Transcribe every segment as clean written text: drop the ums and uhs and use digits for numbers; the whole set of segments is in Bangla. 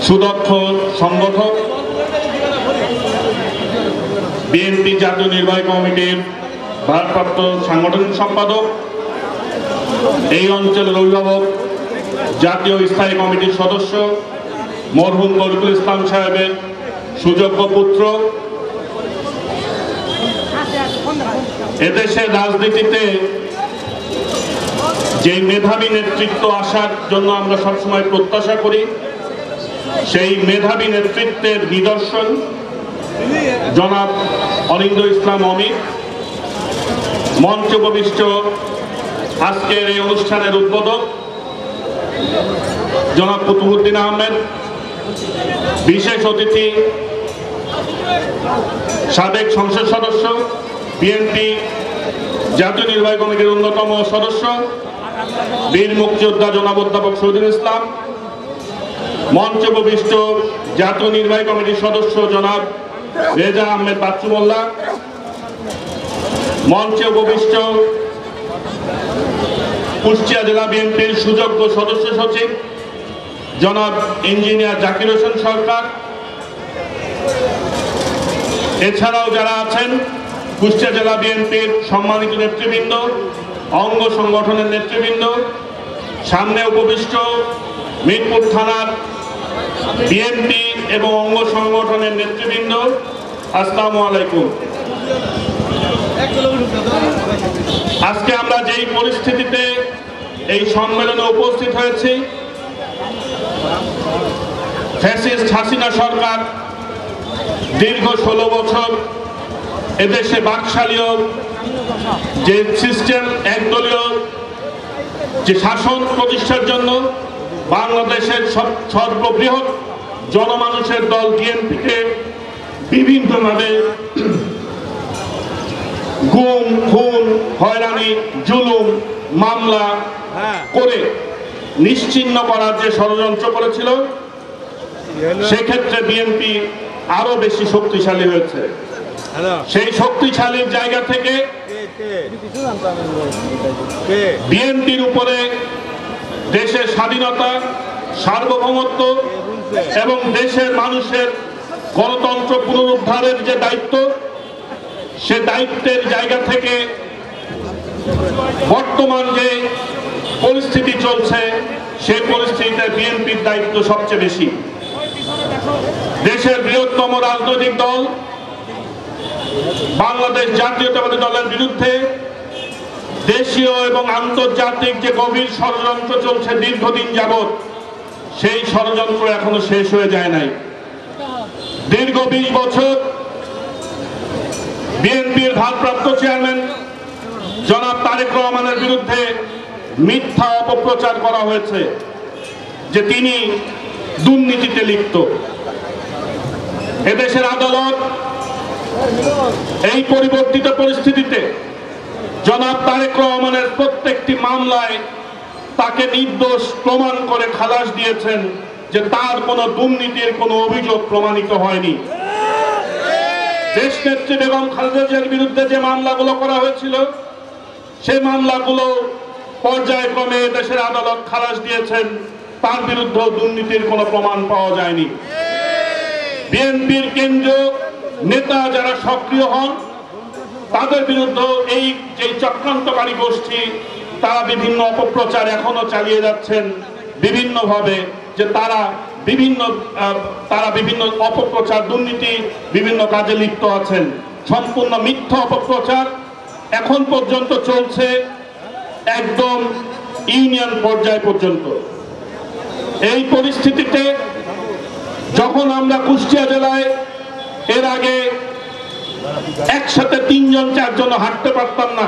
সুদক্ষ সংগঠক, বিএনপি জাতীয় নির্বাহী কমিটির ভারপ্রাপ্ত সাংগঠনিক সম্পাদক, এই অঞ্চলের অভিভাবক, জাতীয় স্থায়ী কমিটির সদস্য মরহুম তরিকুল ইসলাম সাহেবের সুযোগ্য পুত্র, এদেশের রাজনীতিতে যে মেধাবী নেতৃত্ব আসার জন্য আমরা সবসময় প্রত্যাশা করি, সেই মেধাবী নেতৃত্বের নিদর্শন জনাব অনিন্দ্য ইসলাম অমিত। মঞ্চ উপবিষ্ট আজকের এই অনুষ্ঠানের উদ্বোধক জনাব কুতুবউদ্দিন আহমেদ, বিশেষ অতিথি সাবেক সংসদ সদস্য, বিএনপি জাতীয় নির্বাহী কমিটির অন্যতম সদস্য বীর মুক্তিযোদ্ধা জনাব অধ্যাপক শহীদুল ইসলাম, মঞ্চ উপবিষ্ট জাতীয় নির্বাহী কমিটির সদস্য জনাব রেজা আহমেদ বাচ্চু মোল্লা, মঞ্চে উপবিষ্ট কুষ্টিয়া জেলা বিএনপির সুযোগ্য সদস্য সচিব জনাব ইঞ্জিনিয়ার জাকির হোসেন সরকার, এছাড়াও যারা আছেন কুষ্টিয়া জেলা বিএনপির সম্মানিত নেতৃবৃন্দ, অঙ্গ সংগঠনের নেতৃবৃন্দ, সামনে উপবিষ্ট মিরপুর থানার বিএনপি এবং অঙ্গ সংগঠনের নেতৃবৃন্দ, আসসালামু আলাইকুম। আজকে আমরা যেই পরিস্থিতিতে এই সম্মেলনে উপস্থিত হয়েছি, ফ্যাসিস্ট হাসিনা সরকার দীর্ঘ 16 বছর এদেশে বাকশালীয় যে সিস্টেম, একদলীয় যে শাসন প্রতিষ্ঠার জন্য বাংলাদেশের সর্ববৃহৎ জনমানুষের দল বিএনপিকে বিভিন্নভাবে গুম, খুন, হয়রানি, জুলুম, মামলা করে নিশ্চিহ্ন করার যে ষড়যন্ত্র করেছিল, সেক্ষেত্রে বিএনপি আরো বেশি শক্তিশালী হয়েছে। সেই শক্তিশালীর জায়গা থেকে বিএনপির উপরে দেশের স্বাধীনতা, সার্বভৌমত্ব এবং দেশের মানুষের গণতন্ত্র পুনরুদ্ধারের যে দায়িত্ব, সে দায়িত্বের জায়গা থেকে বর্তমান যে পরিস্থিতি চলছে, সেই পরিস্থিতিতে বিএনপির দায়িত্ব সবচেয়ে বেশি। দেশের বৃহত্তম রাজনৈতিক দল বাংলাদেশ জাতীয়তাবাদী দলের বিরুদ্ধে দেশীয় এবং আন্তর্জাতিক যে গভীর ষড়যন্ত্র চলছে দীর্ঘদিন যাবৎ, সেই ষড়যন্ত্র এখনো শেষ হয়ে যায় নাই। দীর্ঘ 20 বছর বিএনপির ভারপ্রাপ্ত চেয়ারম্যান জনাব তারেক রহমানের বিরুদ্ধে মিথ্যা অপপ্রচার করা হয়েছে যে তিনি দুর্নীতিতে লিপ্ত। এদেশের আদালত এই পরিবর্তিত পরিস্থিতিতে জনাব তারেক রহমানের প্রত্যেকটি মামলায় তাকে নির্দোষ প্রমাণ করে খালাস দিয়েছেন যে তার কোনো দুর্নীতির কোনো অভিযোগ প্রমাণিত হয়নি। দেশনেত্রী বেগম খালেদা জিয়ার বিরুদ্ধে যে মামলাগুলো করা হয়েছিল, সেই মামলাগুলো পর্যায়ক্রমে দেশের আদালত খালাস দিয়েছেন, তার বিরুদ্ধে দুর্নীতির কোনো প্রমাণ পাওয়া যায়নি। বিএনপির কেন্দ্রীয় নেতা যারা সক্রিয় হন, তাদের বিরুদ্ধে এই যে চক্রান্তকারী গোষ্ঠী, তারা বিভিন্ন অপপ্রচার এখনো চালিয়ে যাচ্ছেন বিভিন্নভাবে, যে তারা বিভিন্ন অপপ্রচার, দুর্নীতি, বিভিন্ন কাজে লিপ্ত আছেন। সম্পূর্ণ মিথ্যা অপপ্রচার এখন পর্যন্ত চলছে, একদম ইউনিয়ন পর্যায় পর্যন্ত। এই পরিস্থিতিতে যখন আমরা কুষ্টিয়া জেলায় এর আগে একসাথে 3 জন 4 জন হাঁটতে পারতাম না,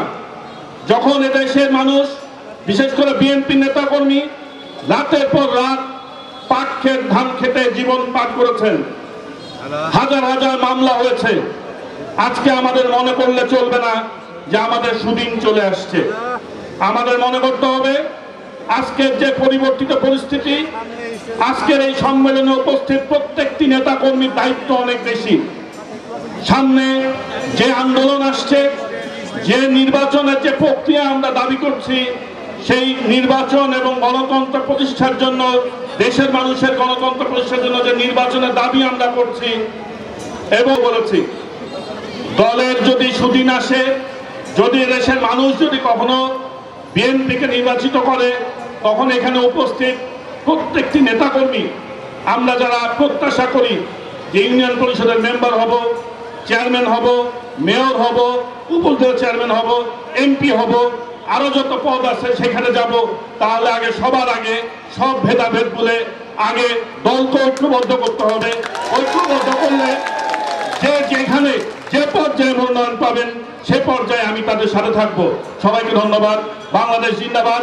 যখন এদেশের মানুষ, বিশেষ করে বিএনপি নেতাকর্মী রাতের পর রাত পাট ক্ষেত, ধান খেতে জীবন পার করেছেন, হাজার হাজার মামলা হয়েছে, আজকে আমাদের মনে করলে চলবে না যে আমাদের সুদিন চলে আসছে। আমাদের মনে করতে হবে আজকের যে পরিবর্তিত পরিস্থিতি, আজকের এই সম্মেলনে উপস্থিত প্রত্যেকটি নেতা কর্মীর দায়িত্ব অনেক বেশি। সামনে যে আন্দোলন আসছে, যে নির্বাচনের যে প্রক্রিয়া আমরা দাবি করছি, সেই নির্বাচন এবং গণতন্ত্র প্রতিষ্ঠার জন্য, দেশের মানুষের গণতন্ত্র প্রতিষ্ঠার জন্য যে নির্বাচনের দাবি আমরা করছি এবং বলেছি, দলের যদি সুদিন আসে, যদি দেশের মানুষ যদি কখনো বিএনপিকে নির্বাচিত করে, তখন এখানে উপস্থিত প্রত্যেকটি নেতাকর্মী আমরা যারা প্রত্যাশা করি যে ইউনিয়ন পরিষদের মেম্বার হব, চেয়ারম্যান হব, মেয়র হব, উপজেলা চেয়ারম্যান হব, এমপি হব, আরো যত পদ আছে সেখানে যাব, তাহলে আগে সবার আগে সব ভেদাভেদ বলে আগে দলকে ঐক্যবদ্ধ করতে হবে। ঐক্যবদ্ধ করলে যে যেখানে যে পর্যায়ে মনোনয়ন পাবেন সে পর্যায়ে আমি তাদের সাথে থাকবো। সবাইকে ধন্যবাদ। বাংলাদেশ জিন্দাবাদ,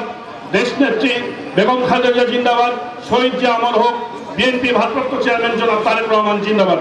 দেশনেত্রী বেগম খালেদা জিয়া জিন্দাবাদ, শহীদ জিয়া অমর হোক, বিএনপি ভারপ্রাপ্ত চেয়ারম্যান জনাব তারেক রহমান জিন্দাবাদ।